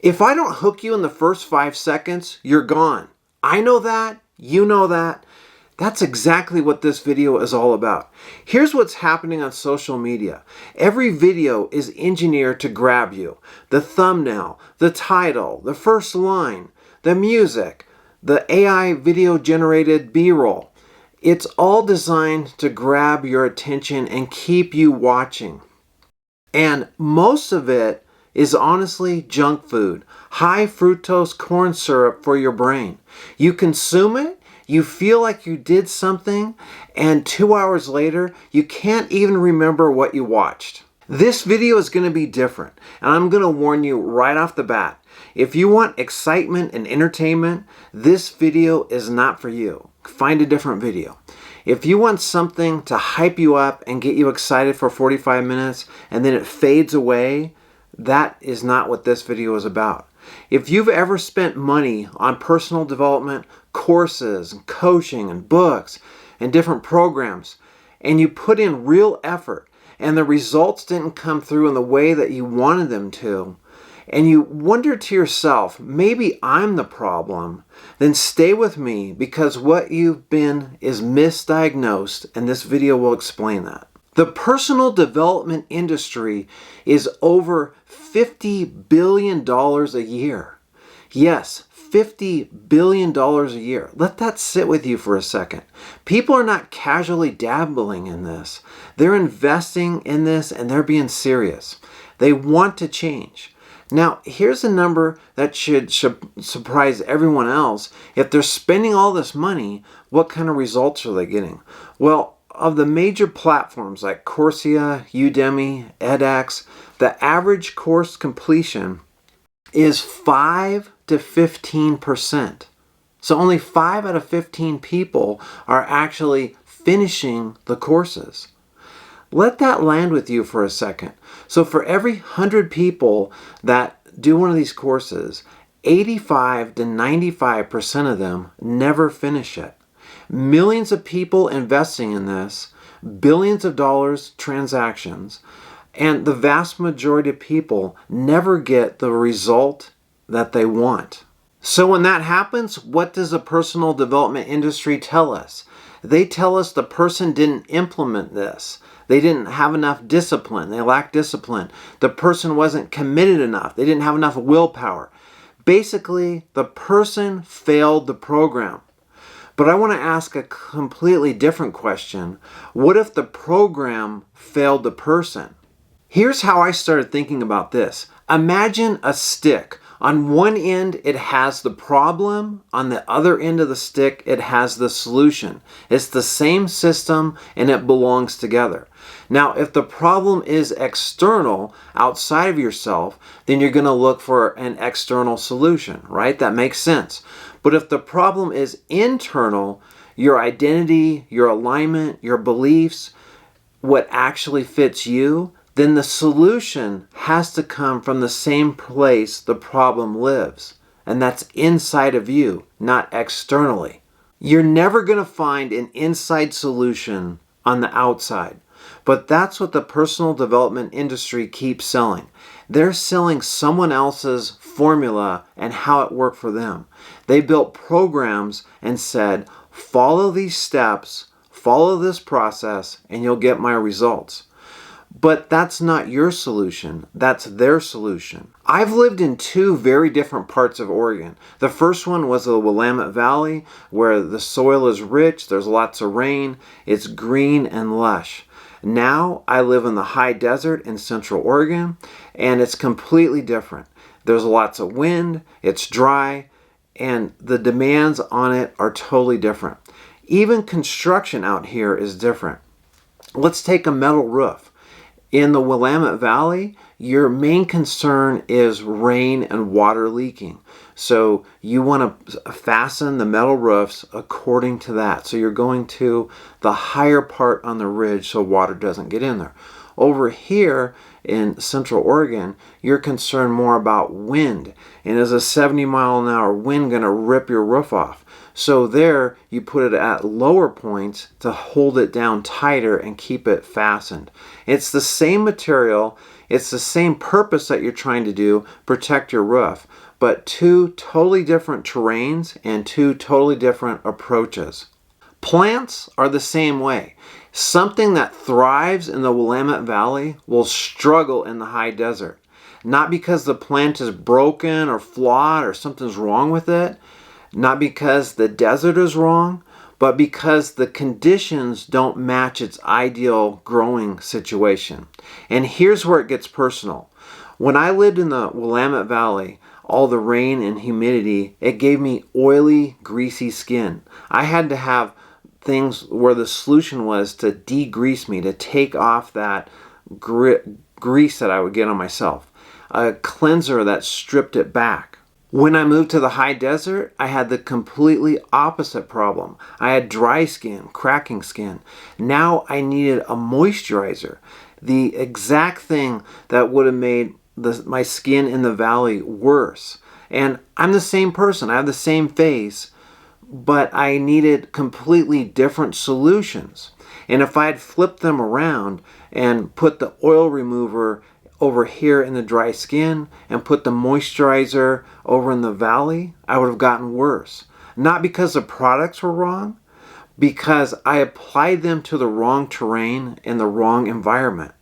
If I don't hook you in the first 5 seconds, you're gone. I know that. You know that. That's exactly what this video is all about. Here's what's happening on social media. Every video is engineered to grab you. The thumbnail, the title, the first line, the music, the AI video generated B-roll. It's all designed to grab your attention and keep you watching. And most of it is honestly junk food. High fructose corn syrup for your brain. You consume it, you feel like you did something, and 2 hours later, you can't even remember what you watched. This video is going to be different, and I'm going to warn you right off the bat. If you want excitement and entertainment, this video is not for you. Find a different video. If you want something to hype you up and get you excited for 45 minutes, and then it fades away, that is not what this video is about. If you've ever spent money on personal development, courses, and coaching, and books, and different programs, and you put in real effort, and the results didn't come through in the way that you wanted them to, and you wonder to yourself, maybe I'm the problem, then stay with me, because what you've been is misdiagnosed, and this video will explain that. The personal development industry is over $50 billion a year. Yes, $50 billion a year. Let that sit with you for a second. People are not casually dabbling in this. They're investing in this and they're being serious. They want to change. Now, here's a number that should surprise everyone else. If they're spending all this money, what kind of results are they getting? Well, of the major platforms like Coursera, Udemy, edX, the average course completion is 5 to 15%. So only 5 out of 15 people are actually finishing the courses. Let that land with you for a second. So for every 100 people that do one of these courses, 85 to 95% of them never finish it. Millions of people investing in this, billions of dollars transactions, and the vast majority of people never get the result that they want. So when that happens, what does the personal development industry tell us? They tell us the person didn't implement this. They didn't have enough discipline. They lacked discipline. The person wasn't committed enough. They didn't have enough willpower. Basically, the person failed the program. But I want to ask a completely different question. What if the program failed the person? Here's how I started thinking about this. Imagine a stick. On one end, it has the problem. On the other end of the stick, it has the solution. It's the same system and it belongs together. Now, if the problem is external, outside of yourself, then you're going to look for an external solution, right? That makes sense. But if the problem is internal, your identity, your alignment, your beliefs, what actually fits you, then the solution has to come from the same place the problem lives. And that's inside of you, not externally. You're never going to find an inside solution on the outside. But that's what the personal development industry keeps selling. They're selling someone else's formula and how it worked for them. They built programs and said, follow these steps, follow this process, and you'll get my results. But that's not your solution. That's their solution. I've lived in 2 very different parts of Oregon. The first one was the Willamette Valley, where the soil is rich, there's lots of rain, it's green and lush. Now I live in the high desert in Central Oregon, and it's completely different. There's lots of wind, it's dry, and the demands on it are totally different. Even construction out here is different. Let's take a metal roof. In the Willamette Valley, your main concern is rain and water leaking. So you want to fasten the metal roofs according to that. So you're going to the higher part on the ridge so water doesn't get in there. Over here in Central Oregon, you're concerned more about wind. And is a 70-mile-an-hour wind going to rip your roof off? So there, you put it at lower points to hold it down tighter and keep it fastened. It's the same material. It's the same purpose that you're trying to do, protect your roof, but two totally different terrains and two totally different approaches. Plants are the same way. Something that thrives in the Willamette Valley will struggle in the high desert. Not because the plant is broken or flawed or something's wrong with it, not because the desert is wrong, but because the conditions don't match its ideal growing situation. And here's where it gets personal. When I lived in the Willamette Valley, all the rain and humidity, it gave me oily, greasy skin. I had to have things where the solution was to degrease me, to take off that grease that I would get on myself. A cleanser that stripped it back. When I moved to the high desert, I had the completely opposite problem. I had dry skin, cracking skin. Now I needed a moisturizer. The exact thing that would have made my skin in the valley worse. And I'm the same person. I have the same face, but I needed completely different solutions. And if I had flipped them around and put the oil remover over here in the dry skin and put the moisturizer over in the valley, I would have gotten worse. Not because the products were wrong, because I applied them to the wrong terrain and the wrong environment.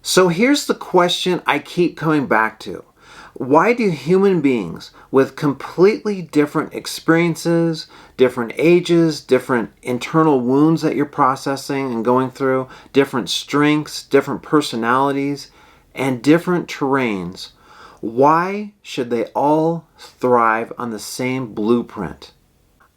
So here's the question I keep coming back to. Why do human beings with completely different experiences, different ages, different internal wounds that you're processing and going through, different strengths, different personalities, and different terrains, why should they all thrive on the same blueprint?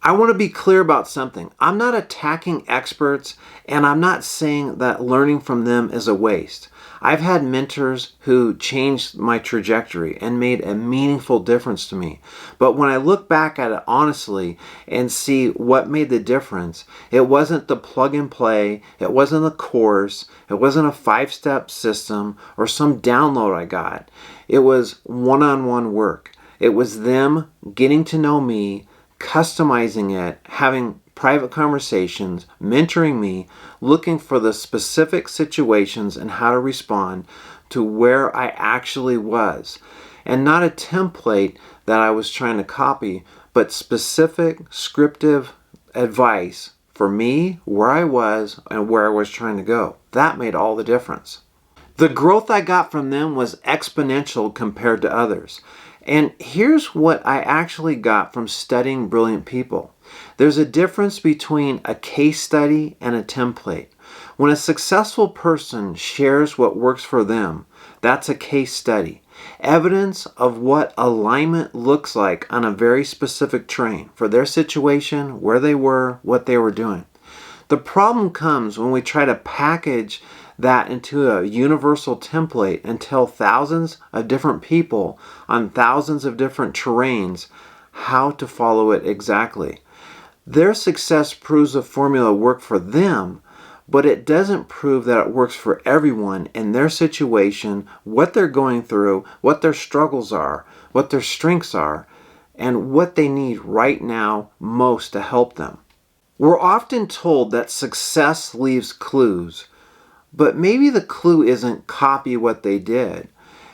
I want to be clear about something. I'm not attacking experts, and I'm not saying that learning from them is a waste. I've had mentors who changed my trajectory and made a meaningful difference to me. But when I look back at it honestly and see what made the difference, it wasn't the plug and play, it wasn't a course, it wasn't a 5-step system or some download I got. It was one-on-one work. It was them getting to know me, customizing it, having private conversations, mentoring me, looking for the specific situations and how to respond to where I actually was. And not a template that I was trying to copy, but specific, scriptive advice for me, where I was, and where I was trying to go. That made all the difference. The growth I got from them was exponential compared to others. And here's what I actually got from studying brilliant people. There's a difference between a case study and a template. When a successful person shares what works for them, that's a case study. Evidence of what alignment looks like on a very specific terrain for their situation, where they were, what they were doing. The problem comes when we try to package that into a universal template and tell thousands of different people on thousands of different terrains how to follow it exactly. Their success proves the formula worked for them, but it doesn't prove that it works for everyone in their situation, what they're going through, what their struggles are, what their strengths are, and what they need right now most to help them. We're often told that success leaves clues, but maybe the clue isn't copy what they did.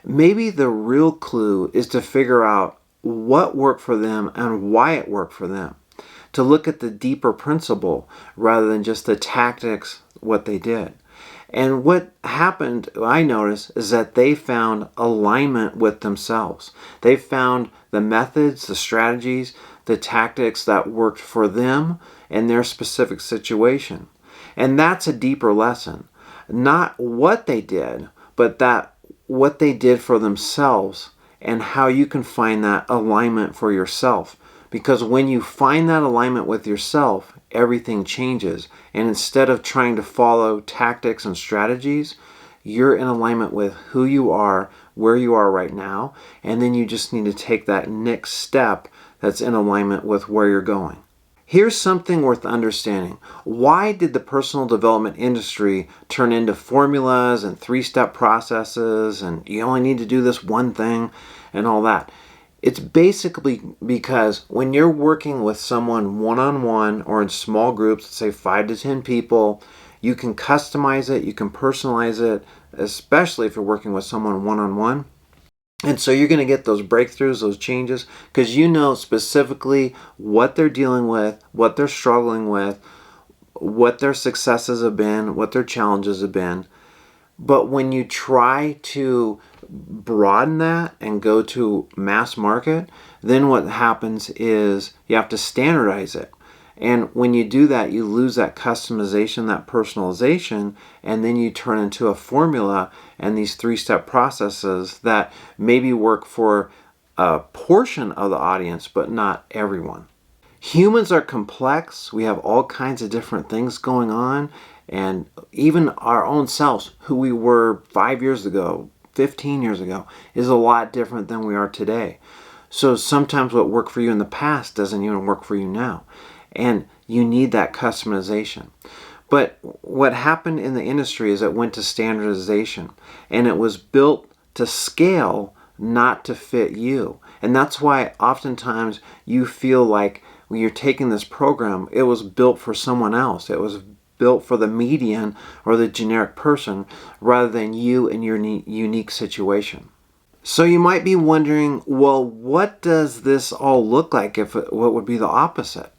Maybe the real clue is to figure out what worked for them and why it worked for them. To look at the deeper principle rather than just the tactics, what they did. And what happened, I noticed, is that they found alignment with themselves. They found the methods, the strategies, the tactics that worked for them and their specific situation. And that's a deeper lesson. Not what they did, but that what they did for themselves and how you can find that alignment for yourself. Because when you find that alignment with yourself, everything changes. And instead of trying to follow tactics and strategies, you're in alignment with who you are, where you are right now, and then you just need to take that next step that's in alignment with where you're going. Here's something worth understanding. Why did the personal development industry turn into formulas and 3-step processes and you only need to do this one thing and all that? It's basically because when you're working with someone one-on-one or in small groups, say 5 to 10 people, You can customize it, you can personalize it, especially if you're working with someone one-on-one. And so you're going to get those breakthroughs, those changes, because you know specifically what they're dealing with, what they're struggling with, what their successes have been, what their challenges have been. But when you try to broaden that and go to mass market, then what happens is you have to standardize it. And when you do that, you lose that customization, that personalization, and then you turn into a formula and these 3-step processes that maybe work for a portion of the audience, but not everyone. Humans are complex. We have all kinds of different things going on, and even our own selves, who we were 5 years ago, 15 years ago, is a lot different than we are today. So sometimes what worked for you in the past doesn't even work for you now. And you need that customization. But what happened in the industry is it went to standardization, and it was built to scale, not to fit you. And that's why oftentimes you feel like when you're taking this program, it was built for someone else. It was built for the median or the generic person rather than you and your unique situation. So you might be wondering, well, what does this all look like what would be the opposite?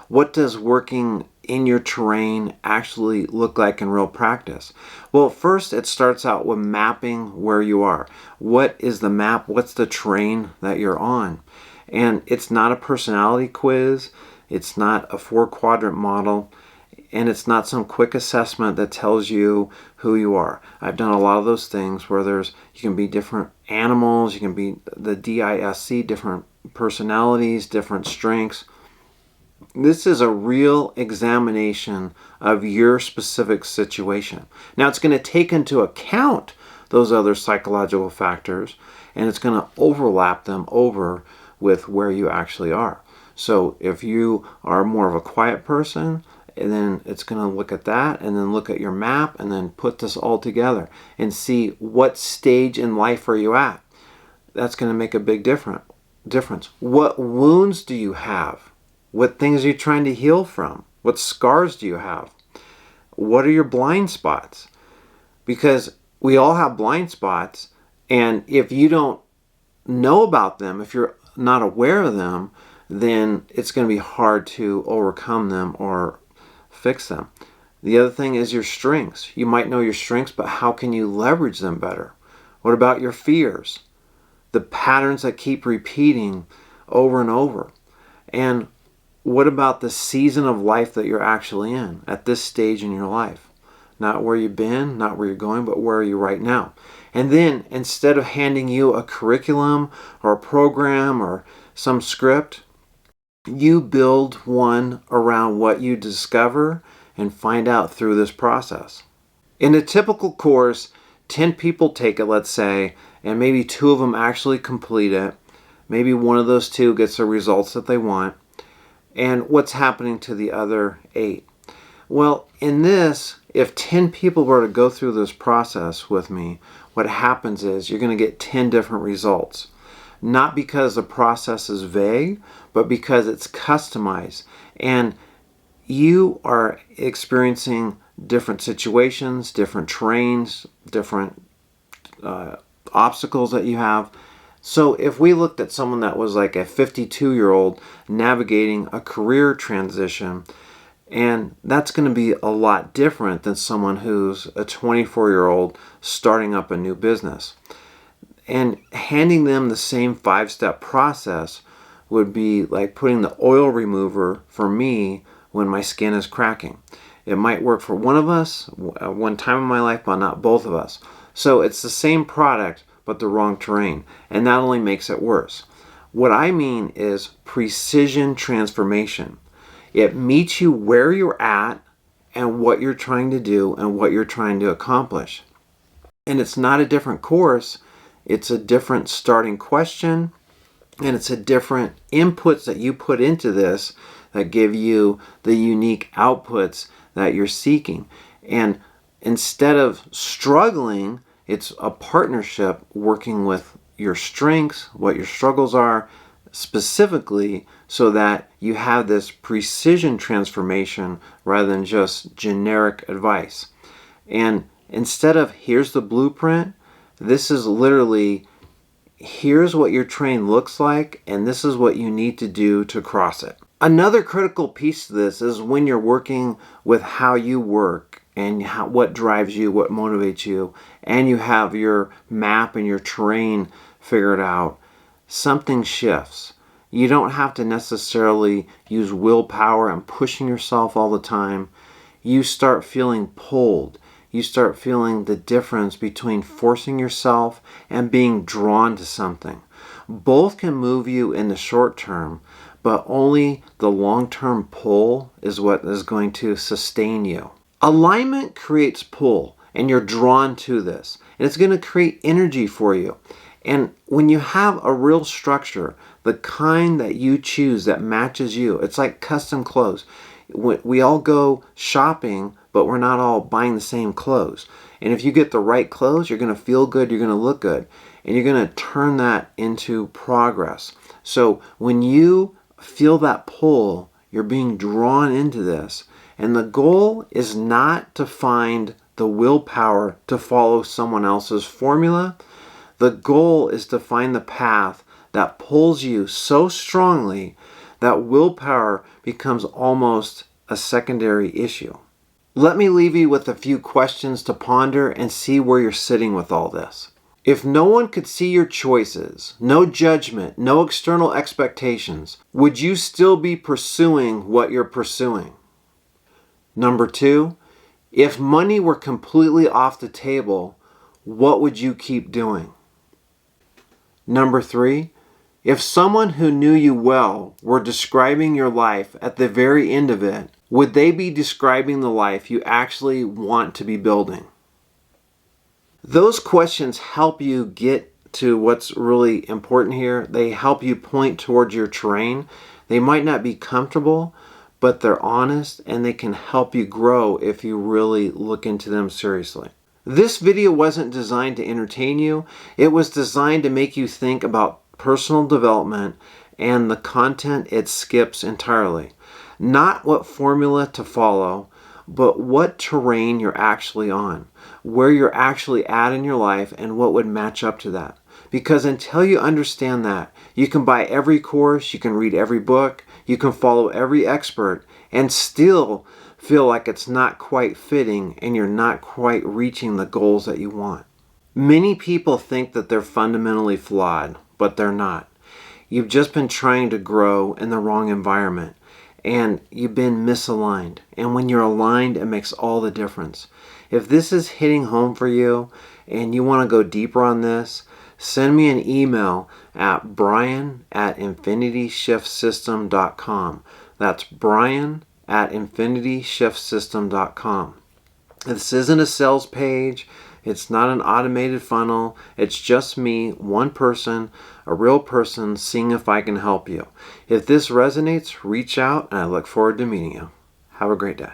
What does working in your terrain actually look like in real practice? Well, first it starts out with mapping where you are. What is the map? What's the terrain that you're on? And it's not a personality quiz. It's not a 4-quadrant model. And it's not some quick assessment that tells you who you are. I've done a lot of those things where you can be different animals, you can be the DISC, different personalities, different strengths. This is a real examination of your specific situation. Now, it's going to take into account those other psychological factors, and it's going to overlap them over with where you actually are. So if you are more of a quiet person, and then it's going to look at that and then look at your map and then put this all together and see what stage in life are you at. That's going to make a big difference. What wounds do you have? What things are you trying to heal from? What scars do you have? What are your blind spots? Because we all have blind spots, and if you don't know about them, if you're not aware of them, then it's going to be hard to overcome them or fix them. The other thing is your strengths. You might know your strengths, but how can you leverage them better? What about your fears? The patterns that keep repeating over and over. And what about the season of life that you're actually in at this stage in your life? Not where you've been, not where you're going, but where are you right now? And then instead of handing you a curriculum or a program or some script, you build one around what you discover and find out through this process. In a typical course, 10 people take it, let's say, and maybe 2 of them actually complete it. Maybe one of those 2 gets the results that they want. And what's happening to the other 8? Well, in this, if 10 people were to go through this process with me, what happens is you're going to get 10 different results. Not because the process is vague, but because it's customized. And you are experiencing different situations, different terrains, different obstacles that you have. So if we looked at someone that was like a 52-year-old navigating a career transition, and that's going to be a lot different than someone who's a 24-year-old starting up a new business. And handing them the same 5-step process would be like putting the oil remover for me when my skin is cracking. It might work for one of us one time in my life, but not both of us. So it's the same product, but the wrong terrain. And that only makes it worse. What I mean is precision transformation. It meets you where you're at and what you're trying to do and what you're trying to accomplish. And it's not a different course. It's a different starting question, and it's a different inputs that you put into this that give you the unique outputs that you're seeking. And instead of struggling, it's a partnership working with your strengths, what your struggles are, specifically so that you have this precision transformation rather than just generic advice. And instead of here's the blueprint, this is literally here's what your train looks like and this is what you need to do to cross it. Another critical piece to this is when you're working with how you work and what drives you, what motivates you, and you have your map and your terrain figured out, something shifts. You don't have to necessarily use willpower and pushing yourself all the time. You start feeling pulled. You start feeling the difference between forcing yourself and being drawn to something. Both can move you in the short term, but only the long-term pull is what is going to sustain you. Alignment creates pull, and you're drawn to this. And it's going to create energy for you. And when you have a real structure, the kind that you choose that matches you, it's like custom clothes. We all go shopping, but we're not all buying the same clothes. And if you get the right clothes, you're going to feel good, you're going to look good, and you're going to turn that into progress. So when you feel that pull, you're being drawn into this. And the goal is not to find the willpower to follow someone else's formula. The goal is to find the path that pulls you so strongly that willpower becomes almost a secondary issue. Let me leave you with a few questions to ponder and see where you're sitting with all this. If no one could see your choices, no judgment, no external expectations, would you still be pursuing what you're pursuing? Number 2, if money were completely off the table, what would you keep doing? Number 3, if someone who knew you well were describing your life at the very end of it, would they be describing the life you actually want to be building? Those questions help you get to what's really important here. They help you point towards your terrain. They might not be comfortable, but they're honest and they can help you grow if you really look into them seriously. This video wasn't designed to entertain you. It was designed to make you think about personal development, and the content it skips entirely. Not what formula to follow, but what terrain you're actually on, where you're actually at in your life, and what would match up to that. Because until you understand that, you can buy every course, you can read every book, you can follow every expert, and still feel like it's not quite fitting and you're not quite reaching the goals that you want. Many people think that they're fundamentally flawed, but they're not. You've just been trying to grow in the wrong environment, and you've been misaligned. And when you're aligned, it makes all the difference. If this is hitting home for you and you want to go deeper on this, send me an email at brian@infinityshiftssystem.com. That's brian@infinityshiftssystem.com. This isn't a sales page. It's not an automated funnel. It's just me, one person, a real person, seeing if I can help you. If this resonates, reach out, and I look forward to meeting you. Have a great day.